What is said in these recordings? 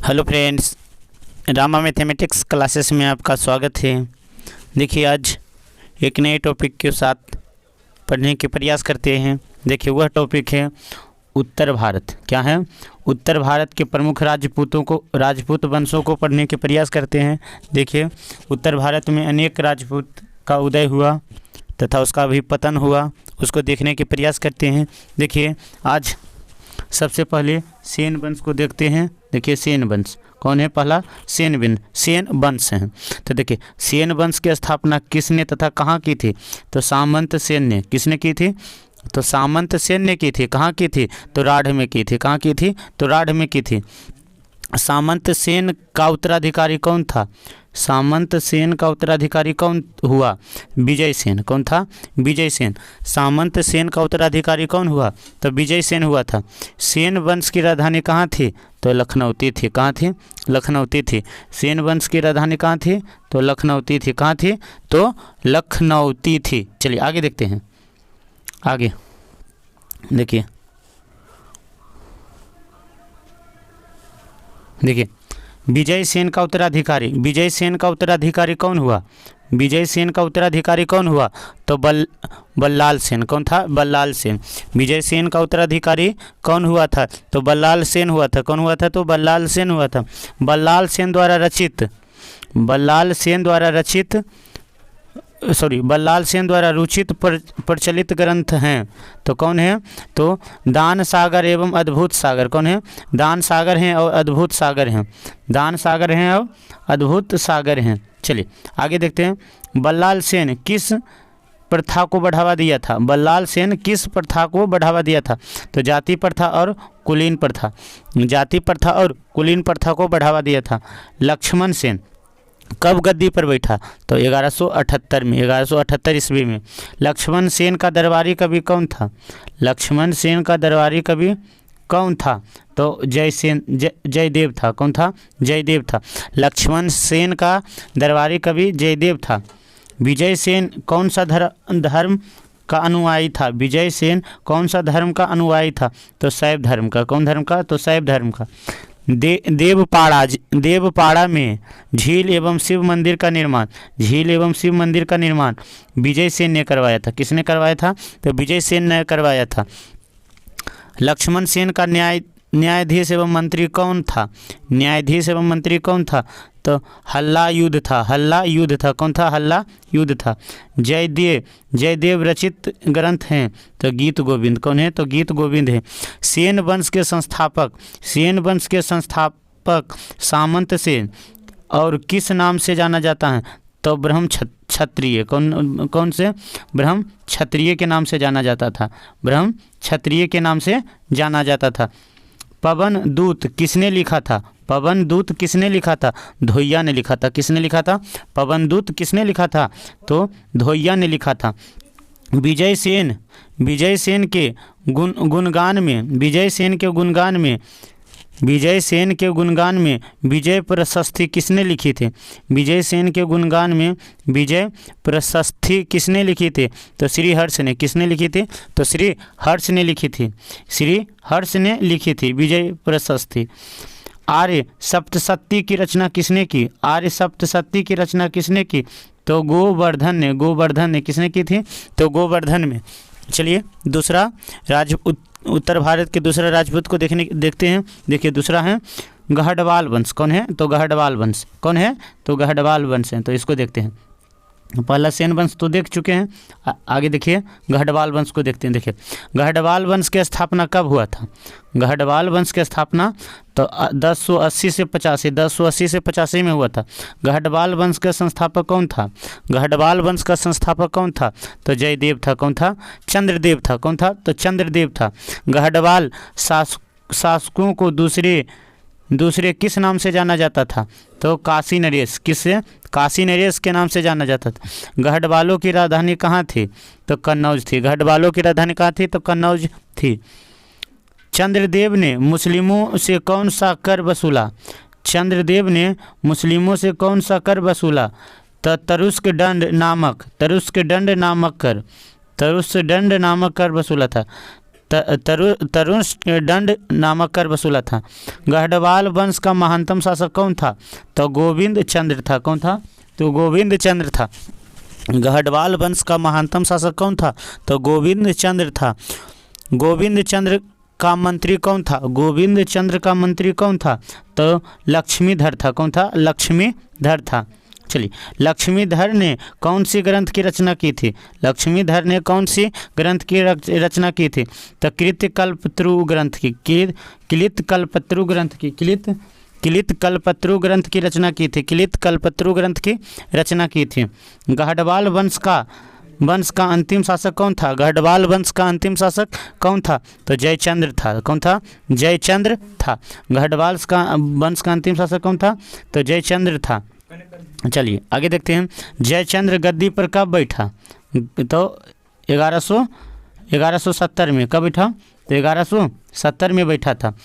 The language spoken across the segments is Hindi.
Hello friends, Rama mathematics classes में आपका स्वागत है। देखिए, आज एक नए टॉपिक के साथ पढ़ने के प्रयास करते हैं। देखिए, वह टॉपिक है उत्तर भारत। क्या है? उत्तर भारत के प्रमुख राजपूत वंशों को पढ़ने के प्रयास करते हैं। देखिए, उत्तर भारत में अनेक राजपूत का उदय हुआ तथा उसका भी पतन हुआ, उसको देखने के प्रयास करते हैं। देखिए, आज सबसे पहले सेन वंश को देखते हैं। देखिए, सेन वंश कौन है? पहला सेन वंश है। तो देखिए, सेन वंश की स्थापना किसने तथा कहाँ की थी? तो सामंत सेन ने। किसने की थी? तो सामंत सेन ने की थी। कहाँ की थी? तो राढ़ में की थी। कहाँ की थी? तो राढ़ में की थी। सामंत सेन का उत्तराधिकारी कौन था? सामंत सेन का उत्तराधिकारी कौन हुआ? विजय सेन। कौन था? विजय सेन। सामंत सेन का उत्तराधिकारी कौन हुआ? तो विजय सेन हुआ था। सेन वंश की राजधानी कहाँ थी? तो लखनऊती थी। कहाँ थी? लखनऊती थी। सेन वंश की राजधानी कहाँ थी? तो लखनऊती थी। कहाँ थी? तो लखनऊती थी। चलिए आगे देखते हैं। आगे देखिए, विजय सेन का उत्तराधिकारी कौन हुआ? विजय सेन का उत्तराधिकारी कौन हुआ? तो बल्लाल सेन। कौन था? बल्लाल सेन। विजय सेन का उत्तराधिकारी कौन हुआ था? तो बल्लाल सेन हुआ था। कौन हुआ था? तो बल्लाल सेन हुआ था। बल्लाल सेन द्वारा रचित प्रचलित ग्रंथ हैं। तो कौन है? तो दान सागर एवं अद्भुत सागर। कौन है? दान सागर हैं और अद्भुत सागर हैं। दान सागर हैं और अद्भुत सागर हैं। चलिए आगे देखते हैं। बल्लाल सेन किस प्रथा को बढ़ावा दिया था? बल्लाल सेन किस प्रथा को बढ़ावा दिया था? तो जाति प्रथा और कुलीन प्रथा। जाति प्रथा और कुलीन प्रथा को बढ़ावा दिया था। लक्ष्मण सेन कब गद्दी पर बैठा? तो 1178 ईस्वी में। लक्ष्मण सेन का दरबारी कवि कौन था? लक्ष्मण सेन का दरबारी कवि कौन था? तो जयदेव था। कौन था? जयदेव था। लक्ष्मण सेन का दरबारी कवि जयदेव था। विजय सेन कौन सा धर्म का अनुयायी था? विजय सेन कौन सा धर्म का अनुयायी था? तो शैव धर्म का। कौन धर्म का? तो शैव धर्म का। देवपाड़ा में झील एवं शिव मंदिर का निर्माण विजय सेन ने करवाया था। किसने करवाया था? तो विजय सेन ने करवाया था। लक्ष्मण सेन का न्यायाधीश एवं मंत्री कौन था? न्यायाधीश एवं मंत्री कौन था? तो हल्ला युद्ध था। कौन था? हल्ला युद्ध था। जयदेव रचित ग्रंथ हैं। तो गीत गोविंद। कौन है? तो गीत गोविंद है। सेन वंश के संस्थापक सामंत सेन और किस नाम से जाना जाता है? तो ब्रह्म क्षत्रिय। कौन से? ब्रह्म क्षत्रिय के नाम से जाना जाता था। ब्रह्म क्षत्रिय के नाम से जाना जाता था। पवन दूत किसने लिखा था? पवन दूत किसने लिखा था? धोइया ने लिखा था। किसने लिखा था? पवन दूत किसने लिखा था? तो धोइया ने लिखा था। विजय सेन के गुणगान में विजय प्रशस्ति किसने लिखी थी? विजय सेन के गुणगान में विजय प्रशस्ति किसने लिखी थी? तो श्री हर्ष ने। किसने लिखी थी? तो श्री हर्ष ने लिखी थी विजय प्रशस्ति। आर्य सप्तशती की रचना किसने की? तो गोवर्धन ने। किसने की थी? तो गोवर्धन में। चलिए दूसरा उत्तर भारत के दूसरा राजपूत को देखते हैं। देखिए, दूसरा है गहडवाल वंश। कौन है? तो गहडवाल वंश। कौन है? तो गहडवाल वंश है। तो इसको देखते हैं। पहला सेन वंश तो देख चुके हैं। आगे देखिए, गहडवाल वंश को देखते हैं। देखिए, गहडवाल वंश की स्थापना कब हुआ था? गहडवाल वंश की स्थापना तो 1080 से 85 में हुआ था। गहडवाल वंश का संस्थापक कौन था? गहडवाल वंश का संस्थापक कौन था? तो जयदेव था। कौन था? चंद्रदेव था। कौन था? तो चंद्रदेव था। गहडवाल शासकों को दूसरे किस नाम से जाना जाता था? तो काशी नरेश। किससे? काशी नरेश के नाम से जाना जाता था। गहडवालों की राजधानी कहाँ थी? तो कन्नौज थी। गहडवालों की राजधानी कहाँ थी? तो कन्नौज थी। चंद्रदेव ने मुस्लिमों से कौन सा कर वसूला? चंद्रदेव ने मुस्लिमों से कौन सा कर वसूला? तो तरुष्क दंड नामक कर वसूला था। तरुण दंड नामक कर वसूला था। गढ़वाल वंश का महानतम शासक कौन था? तो गोविंद चंद्र था। कौन था? तो गोविंद चंद्र था। गढ़वाल वंश का महानतम शासक कौन था? तो गोविंद चंद्र था। गोविंद चंद्र का मंत्री कौन था? गोविंद चंद्र का मंत्री कौन था? तो लक्ष्मीधर था। कौन था? लक्ष्मीधर था। चलिए, लक्ष्मीधर ने कौन सी ग्रंथ की रचना की थी? लक्ष्मीधर ने कौन सी ग्रंथ की रचना की थी? तो कृतकल्पत्रु ग्रंथ की, किलितकल्पत्रु ग्रंथ की, किलितकल्पत्रु ग्रंथ की रचना की थी। किलितकल्पत्रु ग्रंथ की रचना की थी। गढ़वाल वंश का अंतिम शासक कौन था? गढ़वाल वंश का अंतिम शासक कौन था? तो जयचंद्र था। कौन था? जयचंद्र था। गढ़वाल वंश का अंतिम शासक कौन था? तो जयचंद्र था। चलिए आगे देखते हैं। जयचंद्र गद्दी पर कब बैठा? तो 1170 में। कब बैठा? तो 1170 में बैठा था।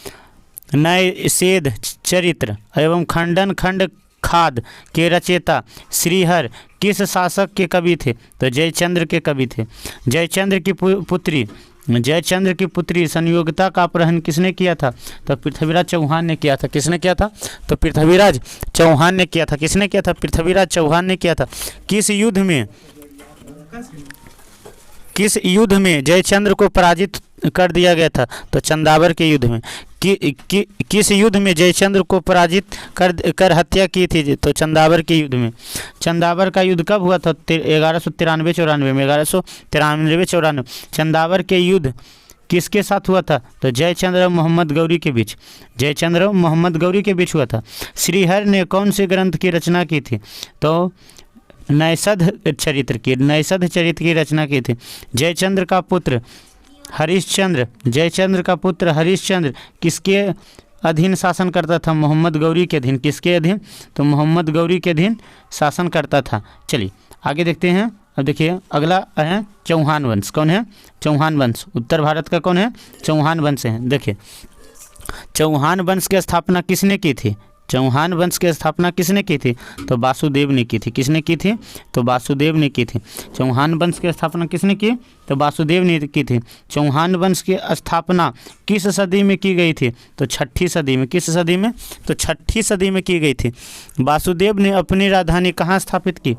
नैषेध चरित्र एवं खंडन खंड खाद के रचयिता श्रीहर किस शासक के कवि थे? तो जयचंद्र के कवि थे। जयचंद्र की पुत्री संयोगिता का अपहरण किसने किया था? तो पृथ्वीराज चौहान ने किया था। किसने किया था? तो पृथ्वीराज चौहान ने किया था। किसने किया था? पृथ्वीराज चौहान ने किया था। किस युद्ध में जयचंद्र को पराजित कर दिया गया था? तो चंदावर के युद्ध में। किस युद्ध में जयचंद्र को पराजित कर हत्या की थी? तो चंदावर के युद्ध में। चंदावर का युद्ध कब हुआ था? 1193-94 में। 1193-94। चंदावर के युद्ध किसके साथ हुआ था? तो जयचंद्र और मोहम्मद गौरी के बीच। जयचंद्र और मोहम्मद गौरी के बीच हुआ था। श्रीहर ने कौन से ग्रंथ की रचना की थी? तो नैषध चरित्र की रचना की थी। जयचंद्र का पुत्र हरिश्चंद्र किसके अधीन शासन करता था? मोहम्मद गौरी के अधीन। किसके अधीन? तो मोहम्मद गौरी के अधीन शासन करता था। चलिए आगे देखते हैं। अब देखिए अगला है चौहान वंश। कौन है? चौहान वंश। उत्तर भारत का कौन है? चौहान वंश है। देखिए, चौहान वंश की स्थापना किसने की थी? चौहान वंश की स्थापना किसने की थी? तो वासुदेव ने की थी। किसने की थी? तो वासुदेव ने की थी। चौहान वंश की स्थापना किसने की? तो वासुदेव ने की थी। चौहान वंश की स्थापना किस सदी में की गई थी? तो 6ठी सदी में। किस सदी में? तो 6ठी सदी में की गई थी। वासुदेव ने अपनी राजधानी कहाँ स्थापित की?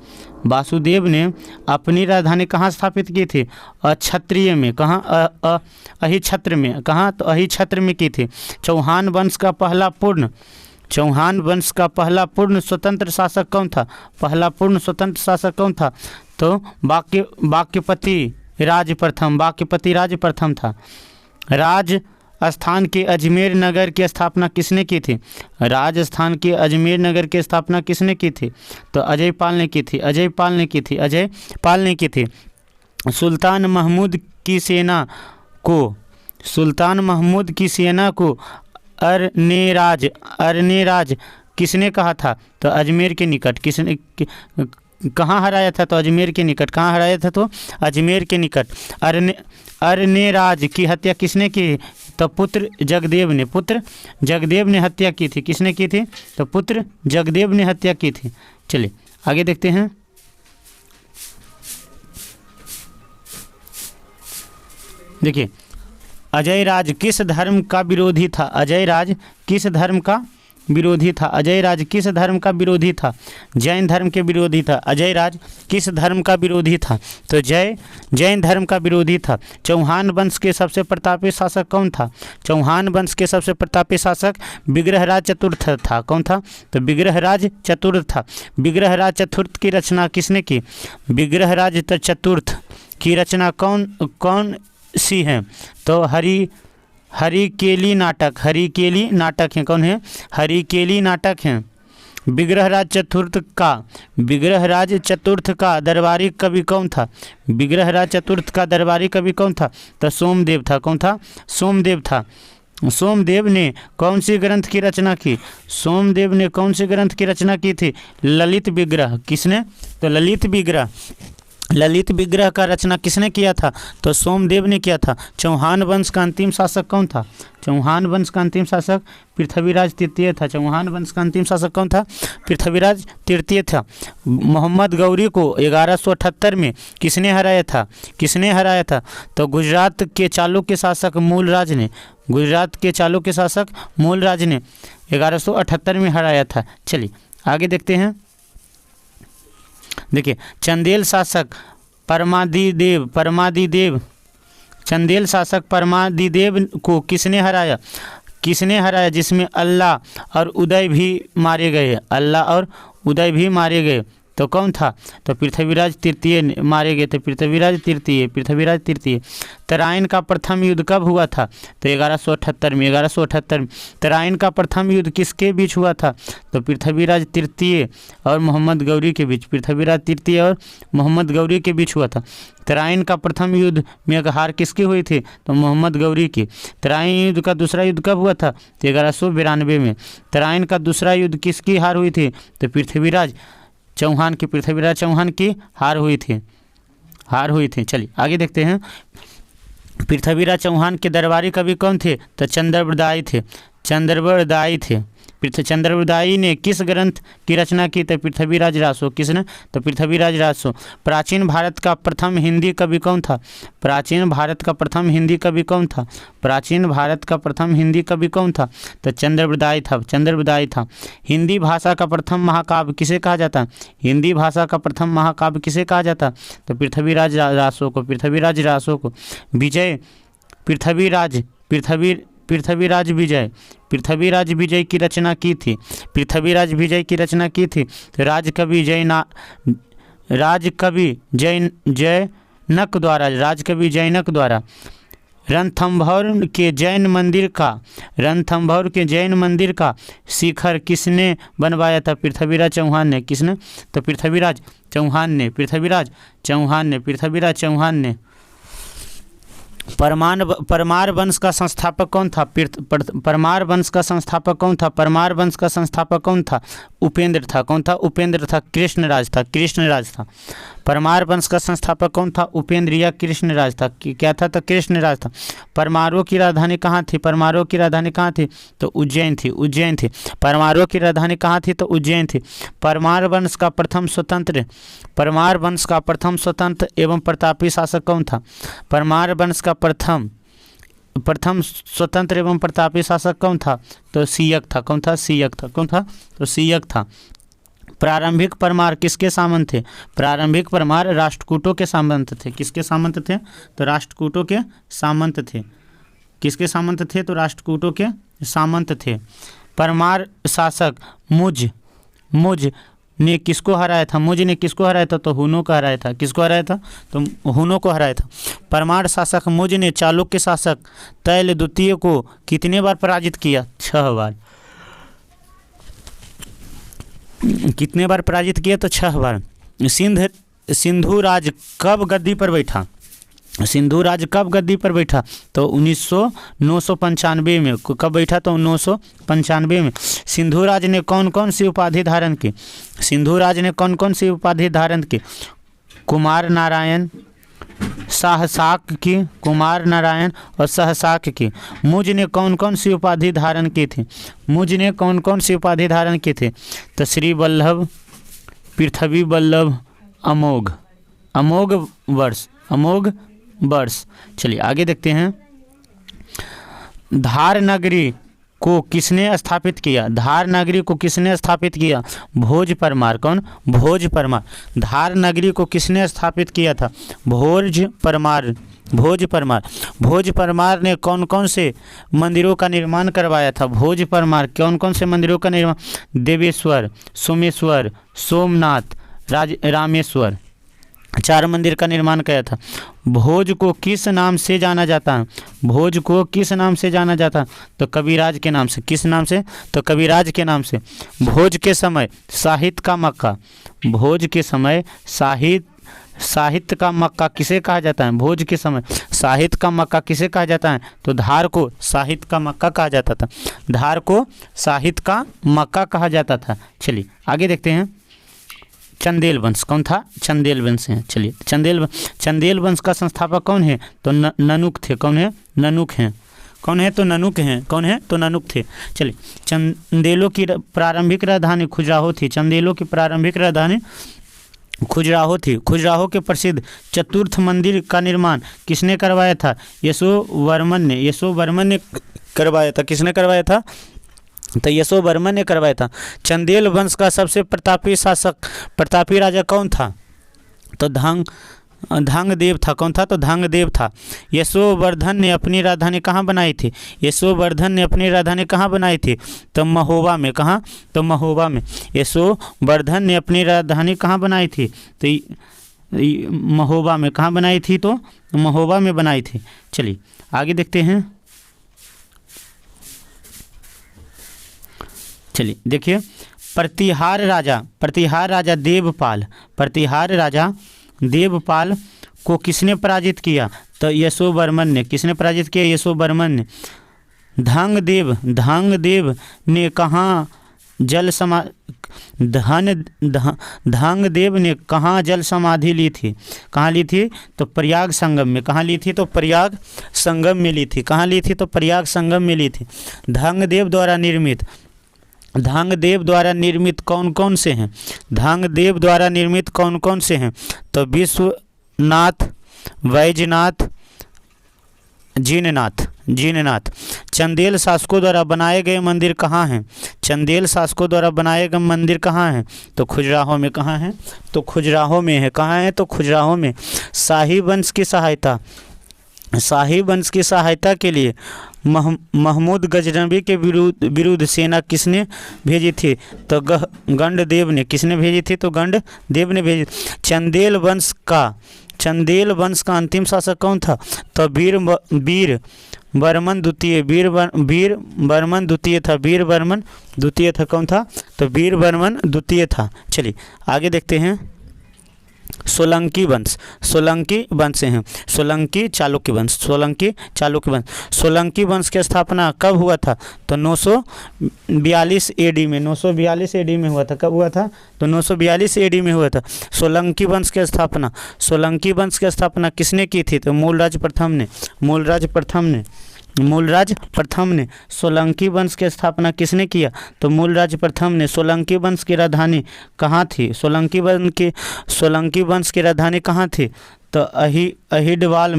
वासुदेव ने अपनी राजधानी कहाँ स्थापित की थी? अक्षत्रिय में। कहाँ? अहिछत्र में। कहाँ? तो अहिछत्र में की थी। चौहान वंश का पहला स्वतंत्र शासक कौन था? पहला पूर्ण स्वतंत्र शासक कौन था? तो वाक्यपति राज प्रथम था। राजस्थान के अजमेर नगर की स्थापना किसने की थी? राजस्थान के अजमेर नगर की स्थापना किसने की थी? तो अजय पाल ने की थी। सुल्तान महमूद की सेना को अरनेराज किसने कहा था? तो अजमेर के निकट। किसने कहाँ हराया था? तो अजमेर के निकट। कहाँ हराया था? तो अजमेर के निकट। अरनेराज की हत्या किसने की? तो पुत्र जगदेव ने हत्या की थी। किसने की थी? तो पुत्र जगदेव ने हत्या की थी। चलिए आगे देखते हैं। देखिए, अजय राज किस धर्म का विरोधी था? अजय राज किस धर्म का विरोधी था? जैन धर्म के विरोधी था। अजय राज किस धर्म का विरोधी था? तो जैन धर्म का विरोधी था। चौहान वंश के सबसे प्रतापी शासक कौन था? चौहान वंश के सबसे प्रतापी शासक विग्रहराज चतुर्थ था। कौन था? तो विग्रहराज चतुर्थ था। विग्रहराज चतुर्थ की रचना किसने की? विग्रहराज चतुर्थ की रचना कौन सी है? तो हरिकेली नाटक है। कौन है? हरिकेली नाटक है। विग्रहराज चतुर्थ का दरबारी कवि कौन था? विग्रहराज चतुर्थ का दरबारी कवि कौन था? तो सोमदेव था। कौन था? सोमदेव था। सोमदेव ने कौन सी ग्रंथ की रचना की? सोमदेव ने कौन सी ग्रंथ की रचना की थी? ललित विग्रह। किसने? तो ललित विग्रह। ललित विग्रह का रचना किसने किया था? तो सोमदेव ने किया था। चौहान वंश का अंतिम शासक कौन था? चौहान वंश का अंतिम शासक पृथ्वीराज तृतीय था। चौहान वंश का अंतिम शासक कौन था? पृथ्वीराज तृतीय था। मोहम्मद गौरी को 1178 में किसने हराया था? किसने हराया था? तो गुजरात के चालुक्य शासक मूलराज ने। गुजरात के चालुक्य शासक मूलराज ने 1178 में हराया था। चलिए आगे देखते हैं। देखिए, चंदेल शासक परमादिदेव चंदेल शासक परमादिदेव को किसने हराया? किसने हराया जिसमें अल्लाह और उदय भी मारे गए? अल्लाह और उदय भी मारे गए तो कौन था? तो पृथ्वीराज तृतीय मारे गए थे। पृथ्वीराज तृतीय। तराइन का प्रथम युद्ध कब हुआ था? तो 1178 में। 1178 में। तराइन का प्रथम युद्ध किसके बीच हुआ था? तो पृथ्वीराज तृतीय और मोहम्मद गौरी के बीच। पृथ्वीराज तृतीय और मोहम्मद गौरी के बीच हुआ था। तराइन का प्रथम युद्ध में हार किसकी हुई थी? तो मोहम्मद गौरी की। तराइन युद्ध का दूसरा युद्ध कब हुआ था? तो 1192 में। तराइन का दूसरा युद्ध किसकी हार हुई थी? तो पृथ्वीराज चौहान की हार हुई थी। चलिए आगे देखते हैं। पृथ्वीराज चौहान के दरबारी कवि कौन थे? तो चंद्रवरदायी थे। चंद्रवरदायी ने किस ग्रंथ की रचना की? तो पृथ्वीराज रासो। किसने? तो पृथ्वीराज रासो। प्राचीन भारत का प्रथम हिंदी कवि कौन था? प्राचीन भारत का प्रथम हिंदी कवि कौन था? तो चंद्रवरदायी था। हिंदी भाषा का प्रथम महाकाव्य किसे कहा जाता? हिंदी भाषा का प्रथम महाकाव्य किसे कहा जाता? तो पृथ्वीराज रासो को। विजय पृथ्वीराज विजय की रचना की थी। तो राजकवि जैनक द्वारा रणथंभौर के जैन मंदिर का शिखर किसने बनवाया था? पृथ्वीराज चौहान ने। किसने? तो पृथ्वीराज चौहान ने। परमार वंश का संस्थापक कौन था? परमार वंश का संस्थापक कौन था? उपेंद्र था। कृष्णराज था। परमार वंश का संस्थापक कौन था? उपेंद्र या कृष्णराज था। क्या था? तो कृष्णराज था। परमारों की राजधानी कहाँ थी? तो उज्जैन थी। परमारों की राजधानी कहाँ थी? तो उज्जैन थी। परमार वंश का प्रथम स्वतंत्र एवं प्रतापी शासक कौन था? परमार वंश का प्रथम स्वतंत्र एवं प्रतापी शासक कौन था? तो सियक था। तो सियक था। प्रारंभिक परमार किसके सामंत थे? प्रारंभिक परमार राष्ट्रकूटों के सामंत थे। किसके सामंत थे? तो राष्ट्रकूटों के सामंत थे। किसके सामंत थे? तो राष्ट्रकूटों के सामंत थे। परमार शासक मुझ ने किसको हराया था? तो हुनों को हराया था। किसको हराया था? तो हुनों को हराया था। परमार शासक मुझ ने चालुक्य शासक तैल द्वितीय को कितने बार पराजित किया? 6 बार। कितने बार पराजित किया? तो 6 बार। सिंधु राज कब गद्दी पर बैठा? तो 995 में। कब बैठा? तो 995 में। सिंधु राज ने कौन कौन सी उपाधि धारण की? कुमार नारायण और सहसाक की। मुझ ने कौन कौन सी उपाधि धारण की थी? तो श्री वल्लभ, पृथ्वी वल्लभ, अमोघ वर्ष। चलिए आगे देखते हैं। धार नगरी को किसने स्थापित किया? भोज परमार। कौन? भोज परमार। धार नगरी को किसने स्थापित किया था? भोज परमार ने कौन कौन से मंदिरों का निर्माण करवाया था? भोज परमार कौन कौन से मंदिरों का निर्माण? देवेश्वर, सोमेश्वर, सोमनाथ, रामेश्वर, 4 मंदिर का निर्माण किया था। भोज को किस नाम से जाना जाता? तो कविराज के नाम से। किस नाम से? तो कविराज के नाम से। भोज के समय साहित्य का मक्का किसे कहा जाता है? भोज के समय साहित्य का मक्का किसे कहा जाता है? तो धार को साहित्य का मक्का कहा जाता था। चलिए आगे देखते हैं। चंदेल वंश। कौन था? चंदेल वंश है। चलिए, चंदेल वंश का संस्थापक कौन है? तो ननुक थे। कौन है? ननुक हैं। कौन है? तो ननुक हैं। कौन है? तो ननुक थे। चलिए, चंदेलों की प्रारंभिक राजधानी खजुराहो थी। चंदेलों की प्रारंभिक राजधानी खजुराहो थी। खजुराहो के प्रसिद्ध चतुर्थ मंदिर का निर्माण किसने करवाया था? यशोवर्मन ने। यशोवर्मन ने करवाया था। किसने करवाया था? तो यशोवर्मन ने करवाया था। चंदेल वंश का सबसे प्रतापी राजा कौन था? तो धांगदेव था। कौन था? तो धांगदेव था। यशोवर्धन ने अपनी राजधानी कहाँ बनाई थी? यशोवर्धन ने अपनी राजधानी कहाँ बनाई थी? तो महोबा में। कहाँ? तो महोबा में। यशोवर्धन ने अपनी राजधानी कहाँ बनाई थी? तो महोबा में। कहाँ बनाई थी? तो महोबा में बनाई थी। चलिए आगे देखते हैं। चलिए देखिए, प्रतिहार राजा देवपाल को किसने पराजित किया? तो यशोवर्मन ने। किसने पराजित किया? यशोवर्मन ने। धांगदेव ने कहाँ जल समाधि ली थी? कहाँ ली थी? तो प्रयाग संगम में। कहाँ ली थी? तो प्रयाग संगम में ली थी। कहाँ ली थी? तो प्रयाग संगम में ली थी। धांगदेव द्वारा निर्मित कौन कौन से हैं? धांगदेव द्वारा निर्मित कौन कौन से हैं? तो विश्वनाथ, वैजनाथ, जिननाथ। चंदेल शासकों द्वारा बनाए गए मंदिर कहाँ हैं? चंदेल शासकों द्वारा बनाए गए मंदिर कहाँ हैं? तो खजुराहो में। कहाँ हैं? तो खजुराहो में है। कहाँ है? तो खजुराहो में। शाही वंश की सहायता के लिए महमूद गजनबी के विरुद्ध सेना किसने भेजी थी? तो गंडदेव ने। किसने भेजी थी? तो गंडदेव ने भेजी। चंदेल वंश का अंतिम शासक कौन था? तो वीरवर्मन द्वितीय था। कौन था? तो वीरवर्मन द्वितीय था। चलिए आगे देखते हैं। सोलंकी वंश से हैं। सोलंकी चालुक्य वंश। सोलंकी वंश की स्थापना कब हुआ था? तो 942 एडी में। 942 एडी में हुआ था। कब हुआ था? तो 942 एडी में हुआ था। सोलंकी वंश की स्थापना किसने की थी? तो मूलराज प्रथम ने। सोलंकी वंश की स्थापना किसने किया? तो मूलराज प्रथम ने। सोलंकी वंश की राजधानी कहाँ थी? सोलंकी वंश की राजधानी कहाँ थी? तो अहिडवाल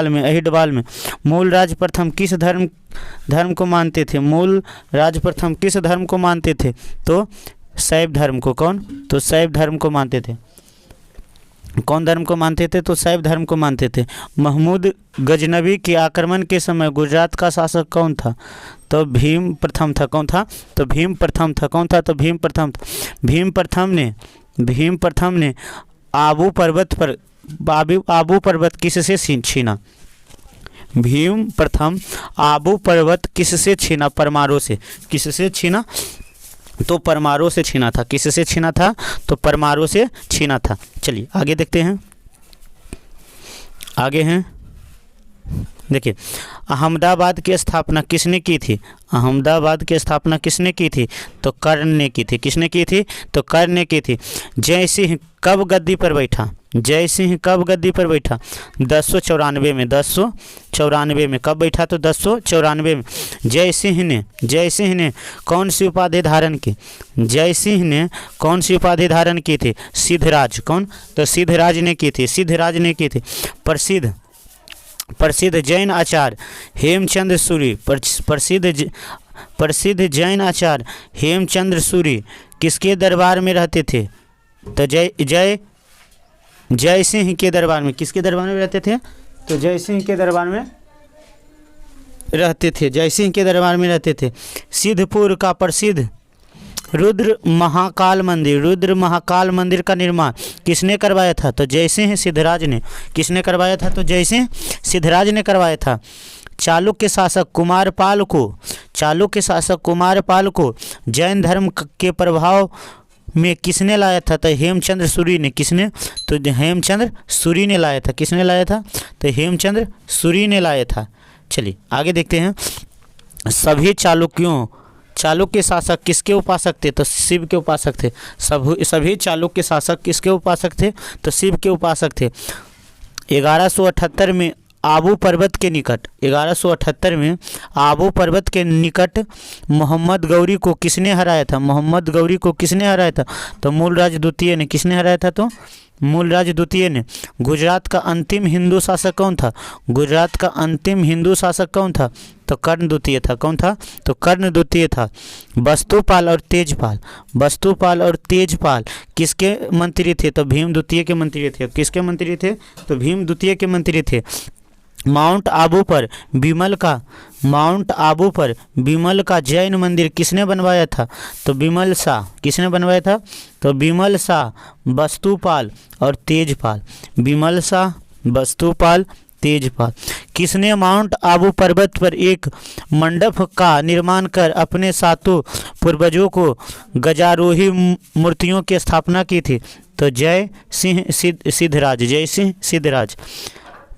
में। मूलराज प्रथम किस धर्म को मानते थे? मूलराज प्रथम किस धर्म को मानते थे? तो शैव धर्म को। कौन? तो शैव धर्म को मानते थे। कौन धर्म को मानते थे? तो शैव धर्म को मानते थे। महमूद गजनबी के आक्रमण के समय गुजरात का शासक कौन था? तो भीम प्रथम था। कौन था? तो भीम प्रथम था। कौन था? तो भीम प्रथम ने आबू पर्वत किससे छीना? भीम प्रथम आबू पर्वत किससे छीना? परमारों से। किससे छीना? तो परमारों से छीना था। किससे छीना था? तो परमारों से छीना था। चलिए आगे देखते हैं। आगे हैं, देखिए, अहमदाबाद की स्थापना किसने की थी? अहमदाबाद की स्थापना किसने की थी? तो कर्ण ने की थी। किसने की थी? तो कर्ण ने की थी। जय सिंह कब गद्दी पर बैठा? 1094 में। 1094 में कब बैठा? तो 1094 में। जय सिंह ने कौन सी उपाधि धारण की? जय सिंह ने कौन सी उपाधि धारण की थी? सिद्धराज। कौन? तो सिद्धराज ने की थी। प्रसिद्ध जैन आचार्य हेमचंद्र सूरी। प्रसिद्ध जैन आचार्य हेमचंद्र सूरी किसके दरबार में रहते थे? तो जय सिंह के दरबार में। किसके दरबार में रहते थे? तो जय सिंह के दरबार में रहते थे। सिद्धपुर का प्रसिद्ध रुद्र महाकाल मंदिर का निर्माण किसने करवाया था? तो जयसिंह सिद्धराज ने। किसने करवाया था? तो जयसिंह सिद्धराज ने करवाया था। चालुक्य शासक कुमारपाल को जैन धर्म के प्रभाव में किसने लाया था? तो हेमचंद्र सूरी ने। किसने? तो हेमचंद्र सूरी ने लाया था। किसने लाया था? तो हेमचंद्र सूरी ने लाया था। चलिए आगे देखते हैं। सभी चालुक्य शासक किसके उपासक थे? तो शिव के उपासक थे। सभी चालुक्य शासक किसके उपासक थे? तो शिव के उपासक थे। 1178 में आबू पर्वत के निकट 1178 में आबू पर्वत के निकट मोहम्मद गौरी को किसने हराया था? मोहम्मद गौरी को किसने हराया था? तो मूलराज द्वितीय ने। किसने हराया था? तो मूलराज द्वितीय ने। गुजरात का अंतिम हिंदू शासक कौन था? गुजरात का अंतिम हिंदू शासक कौन था? तो कर्ण द्वितीय था। कौन था? तो कर्ण द्वितीय था। वस्तुपाल और तेजपाल, वस्तुपाल और तेजपाल किसके मंत्री थे? तो भीम द्वितीय के मंत्री थे। किसके मंत्री थे? तो भीम द्वितीय के मंत्री थे। माउंट आबू पर विमल का जैन मंदिर किसने बनवाया था? तो विमल शाह। किसने बनवाया था? तो विमल शाह, वस्तुपाल और तेजपाल। विमल शाह, वस्तुपाल, तेजपाल। किसने माउंट आबू पर्वत पर एक मंडप का निर्माण कर अपने सातों पूर्वजों को गजारोही मूर्तियों की स्थापना की थी? तो जय सिंह सिद्धराज। जय सिंह सिद्धराज।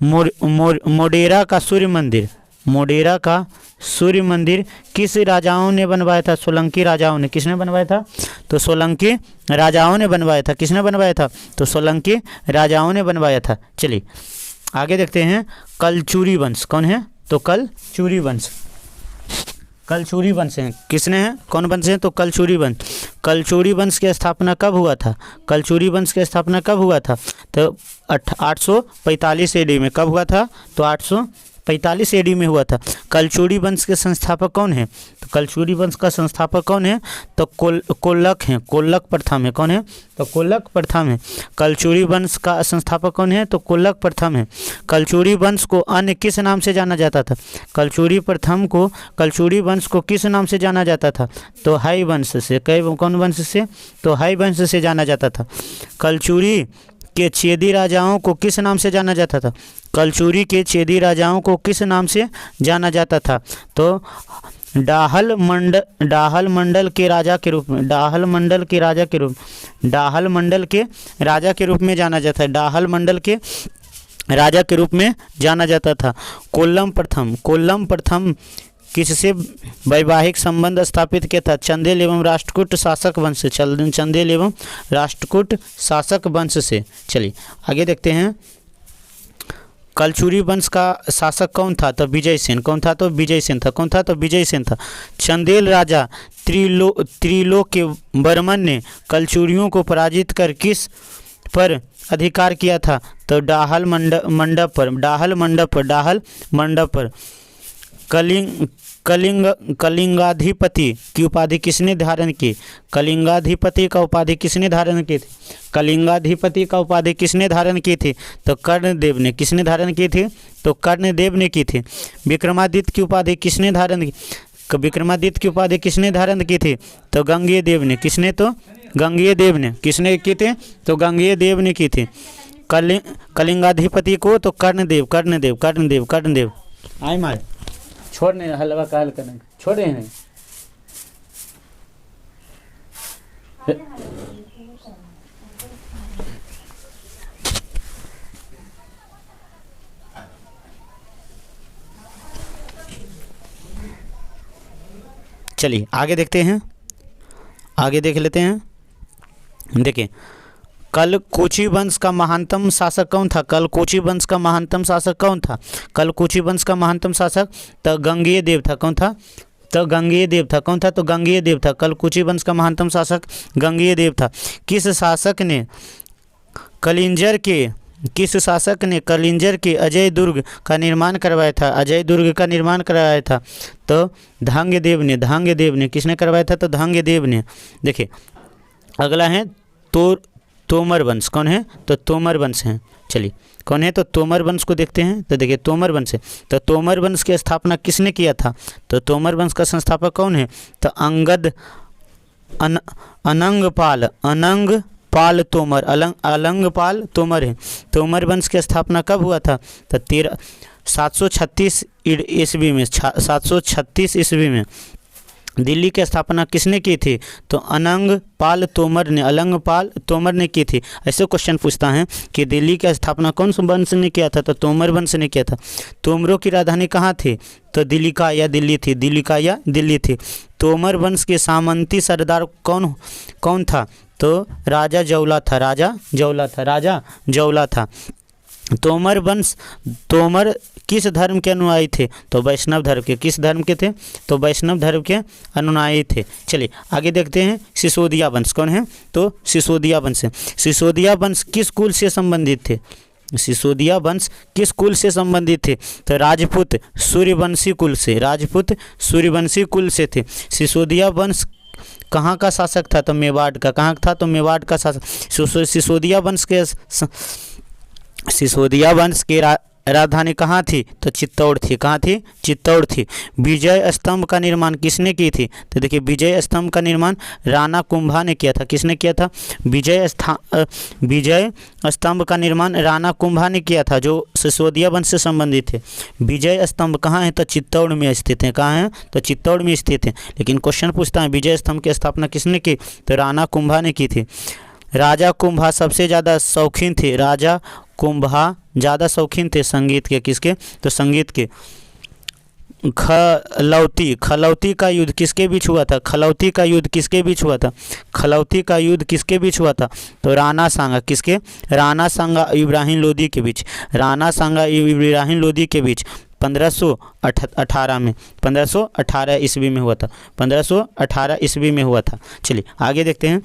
मोडेरा का सूर्य मंदिर किस राजाओं ने बनवाया था? सोलंकी राजाओं ने। किसने बनवाया था? तो सोलंकी राजाओं ने बनवाया था। किसने बनवाया था? तो सोलंकी राजाओं ने बनवाया था। चलिए आगे देखते हैं। कलचुरी वंश कौन है? तो कलचुरी वंश हैं। किसने हैं? कौन वंश हैं? तो कलचुरी वंश। कलचुरी वंश की स्थापना कब हुआ था? कलचुरी वंश की स्थापना कब हुआ था? तो 845 AD में। कब हुआ था? तो 845 AD में हुआ था। कलचुरी वंश के संस्थापक कौन है? तो कलचुरी वंश का संस्थापक कौन है? तो कोल्लक हैं। कोल्लक प्रथम है। कौन है? तो कोल्लक प्रथम है। कलचुरी वंश का संस्थापक कौन है? तो कोल्लक प्रथम है। कलचुरी वंश को अन्य किस नाम से जाना जाता था? कलचुरी वंश को किस नाम से जाना जाता था? तो हाई वंश से। कौन वंश से? तो हाई वंश से जाना जाता था। कलचुरी के चेदी राजाओं को किस नाम से जाना जाता था? कलचुरी के चेदी राजाओं को किस नाम से जाना जाता था? तो डाहल मंडल के राजा के रूप में डाहल मंडल के राजा के रूप में जाना जाता है। डाहल मंडल के राजा के रूप में जाना जाता था। कोल्लम प्रथम किससे वैवाहिक संबंध स्थापित किया था? चंदेल एवं राष्ट्रकूट शासक वंश। चंदेल एवं राष्ट्रकूट शासक वंश से। चलिए आगे देखते हैं। कलचुरी वंश का शासक कौन था? तो विजय सेन। कौन था? तो विजय सेन था। कौन था? तो विजय सेन था। चंदेल राजा त्रिलोक्य वर्मन ने कलचुरियों को पराजित कर किस पर अधिकार किया था? तो डाहल मंडप पर। कलिंगाधिपति की उपाधि किसने धारण की? कलिंगाधिपति का उपाधि किसने धारण की थी? कलिंगाधिपति का उपाधि किसने धारण की थी? तो कर्णदेव ने। किसने धारण की थी? तो कर्णदेव ने की थी। विक्रमादित्य की उपाधि किसने धारण की? विक्रमादित्य की उपाधि किसने धारण की थी? तो गंगेय देव ने। किसने? तो गंगेय देव ने। किसने की थी? तो गंगेय देव ने की थी। कलिंगाधिपति को तो कर्णदेव। आए मार छोड़ने हलवा का हल करने छोड़े हैं। चलिए आगे देखते हैं। आगे देख लेते हैं। देखिए कलकुची वंश का महानतम शासक कौन था? कलकुची वंश का महानतम शासक कौन था? कलकुची वंश का महानतम शासक तो गंगेय देव था। कौन था? तो गंगेय देव था। कौन था? तो गंगेय देव था। कलकुची वंश का महानतम शासक गंगेय देव था। किस शासक ने कलिंजर के अजय दुर्ग का निर्माण करवाया था? अजय दुर्ग का निर्माण करवाया था। तो धांग्यदेव ने। किसने करवाया था? तो धांग्यदेव ने। देखिए अगला है तोमर वंश। कौन है? तो तोमर वंश हैं। चलिए कौन है? तो तोमर वंश को देखते हैं। तो देखिए तोमर वंश है। तो तोमर वंश की स्थापना किसने किया था? तो तोमर वंश का संस्थापक कौन है? तो अनंगपाल तोमर है। तोमर वंश की स्थापना कब हुआ था? तो 736 ईस्वी में। दिल्ली की स्थापना किसने की थी? तो अलंगपाल तोमर ने, अलंगपाल तोमर ने की थी। ऐसे क्वेश्चन पूछता है कि दिल्ली की स्थापना कौन से वंश ने किया था? तो तोमर वंश ने किया था। तोमरों की राजधानी कहाँ थी? तो दिल्लिका या दिल्ली थी, दिल्लिका या दिल्ली थी। तोमर वंश के सामंती सरदार कौन कौन था? तो राजा जौला था, राजा जौला था, राजा जौला था। तोमर वंश, तोमर किस धर्म के अनुयायी थे? तो वैष्णव धर्म के। किस धर्म के थे? तो वैष्णव धर्म के अनुयायी थे। चलिए आगे देखते हैं। सिसोदिया वंश कौन है? तो सिसोदिया वंश है। सिसोदिया वंश किस कुल से संबंधित थे? सिसोदिया वंश किस कुल से संबंधित थे? तो राजपूत सूर्यवंशी कुल से, राजपूत सूर्यवंशी कुल से थे। सिसोदिया वंश कहाँ का शासक था? तो मेवाड़ का। कहाँ था? तो मेवाड़ का शासक। सिसोदिया वंश के सिसोदिया वंश की राजधानी कहाँ थी? तो चित्तौड़ थी। कहाँ थी? चित्तौड़ थी। विजय स्तंभ का निर्माण किसने की थी? तो देखिए विजय स्तंभ का निर्माण राणा कुंभा ने किया था। किसने किया था? विजय स्तंभ का निर्माण राणा कुंभा ने किया था, जो सिसोदिया वंश से संबंधित थे। विजय स्तंभ कहाँ है? तो चित्तौड़ में स्थित है। कहाँ है? तो चित्तौड़ में स्थित है। लेकिन क्वेश्चन पूछता है विजय स्तंभ की स्थापना किसने की? तो राणा कुंभा ने की थी। राजा कुंभा सबसे ज़्यादा शौकीन थे, राजा कुंभा ज़्यादा शौकीन थे संगीत के। किसके? तो संगीत के। खलौती का युद्ध किसके बीच हुआ था? खलौती का युद्ध किसके बीच हुआ था? खलौती का युद्ध किसके बीच हुआ था? तो राणा सांगा। किसके? राणा सांगा इब्राहिम लोदी के बीच। राणा सांगा इब्राहिम लोदी के बीच 1518 में, 1518 ईस्वी में हुआ था। 1518 ईस्वी में हुआ था। चलिए आगे देखते हैं।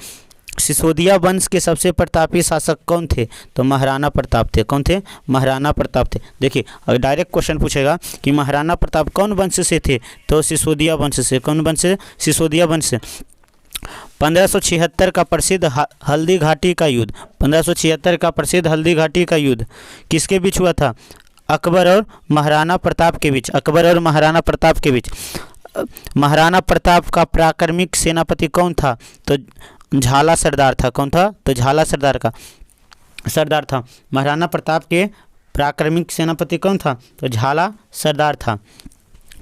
सिसोदिया वंश के सबसे प्रतापी शासक कौन थे? तो महाराणा प्रताप थे। कौन थे? महाराणा प्रताप थे। देखिए अगर डायरेक्ट क्वेश्चन पूछेगा कि महाराणा प्रताप कौन वंश से थे? तो सिसोदिया वंश से। कौन वंश से? सिसोदिया वंश से। 1576 का प्रसिद्ध हल्दी घाटी का युद्ध, 1576 का प्रसिद्ध हल्दी घाटी का युद्ध किसके बीच हुआ था? अकबर और महाराणा प्रताप के बीच। अकबर और महाराणा प्रताप के बीच। महाराणा प्रताप का प्राक्रमिक सेनापति कौन था? तो झाला सरदार था। कौन था? तो झाला सरदार का सरदार था। महाराणा प्रताप के प्राक्रमिक सेनापति कौन था? तो झाला सरदार था।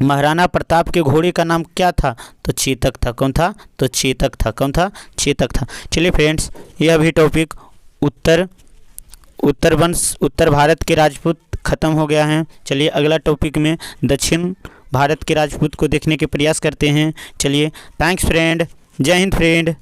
महाराणा प्रताप के घोड़े का नाम क्या था? तो चेतक था। कौन था? तो चेतक था। कौन था? चेतक था। चलिए फ्रेंड्स, यह भी टॉपिक उत्तर वंश, उत्तर भारत के राजपूत खत्म हो गया है। चलिए अगला टॉपिक में दक्षिण भारत के राजपूत को देखने के प्रयास करते हैं। चलिए थैंक्स फ्रेंड, जय हिंद फ्रेंड।